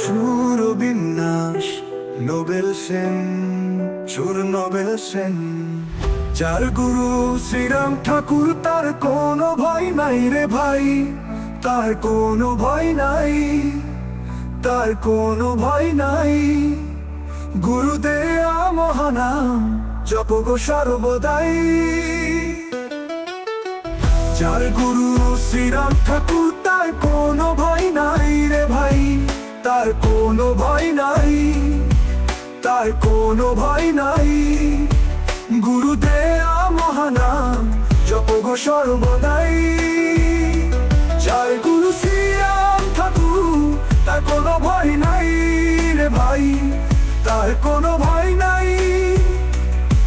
সুর বিন্যাস নোবেল সেন, সুর নোবেল সেন। যার গুরু শ্রীরাম ঠাকুর, তার কোনো ভয় নাই রে ভাই, তার কোনো ভয় নাই, তার কোনো ভয় নাই। গুরু দেয়া মহানাম জপ গো সর্বদাই। যার গুরু শ্রীরাম ঠাকুর, তার কোনো ভয় নাই রে ভাই, তার কোনো ভয় নাই, তার কোনো ভয় নাই। গুরু দেয়া মহানাম জপ গো সর্বদাই। যার গুরু শ্রীরাম ঠাকুর, তার কোনো ভয় নাই রে ভাই, তার কোনো ভয় নাই,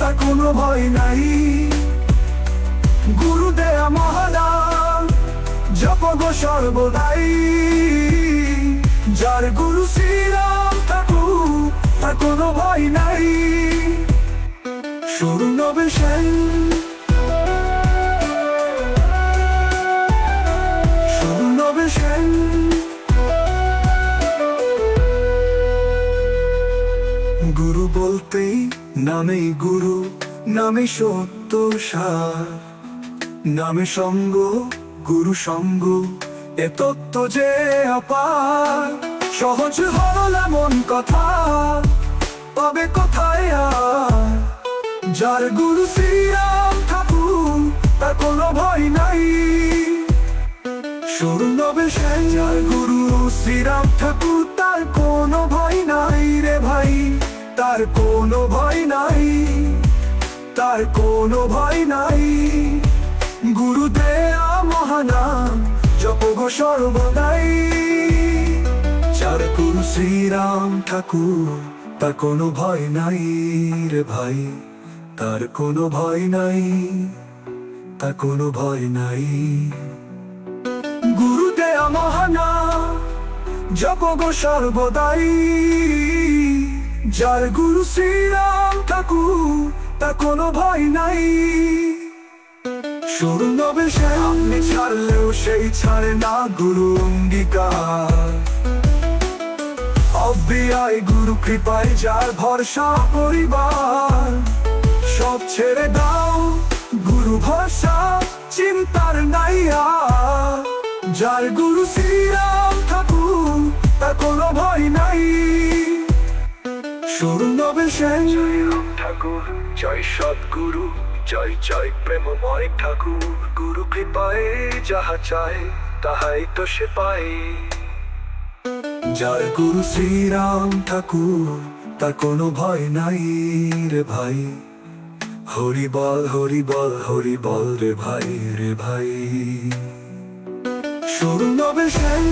তার কোনো ভয় নাই। গুরু দেয়া মহানাম জপ গো সর্বদাই। যার গুরু শ্রীরাম ঠাকুর, তার কোনো ভয় নাই। সুর নোবেল সেন, সুর নোবেল সেন। গুরু বলতেই নামেই গুরু, নামে সত্য সার, নামে সঙ্গ গুরু সঙ্গ, এ তত্ত্ব যে অপার। সহজ হল এমন কথা, পাবে কোথায় আর? যার গুরু শ্রীরাম ঠাকুর, তার কোনো ভয় নাই। সুর নোবেল সেন। যার গুরু শ্রীরাম ঠাকুর, তার কোনো ভয় নাই রে ভাই, তার কোনো ভয় নাই, তার কোনো ভয় নাই। গুরু দেয়া মহানাম জপ গো সর্বদাই। যার গুরু শ্রীরাম ঠাকুর, তার কোনো ভয় নাই রে ভাই, তার কোনো ভয় নাই, তার কোনো ভয় নাই। গুরু দেয়া মহানাম জপ গো সর্বদাই। যার গুরু শ্রীরাম ঠাকুর, তার কোনো ভয় নাই। সুর নোবেল সেন। আপনি ছাড়লেও সেই ছাড়ে না গুরু অঙ্গীকার। অব্যয় গুরু কৃপায় যার ভরসা পরিবার। সব ছেড়ে দাও গুরু ভরসা, চিন্তার নাই আর। যার গুরু শ্রীরাম ঠাকুর, তার কোনো ভয় নাই। সুর নোবেল সেন। জয় রাম ঠাকুর, জয় সদ্গুরু, জয় জয় প্রেমময় ঠাকুর। গুরু কৃপায় যাহা চায়, তাহাই তো সে পায়। যার গুরু শ্রীরাম ঠাকুর, তার কোনো ভয় নাই রে ভাই। হরি বল, হরি বল, হরি বল রে ভাই, রে ভাই। সুর নোবেল সেন।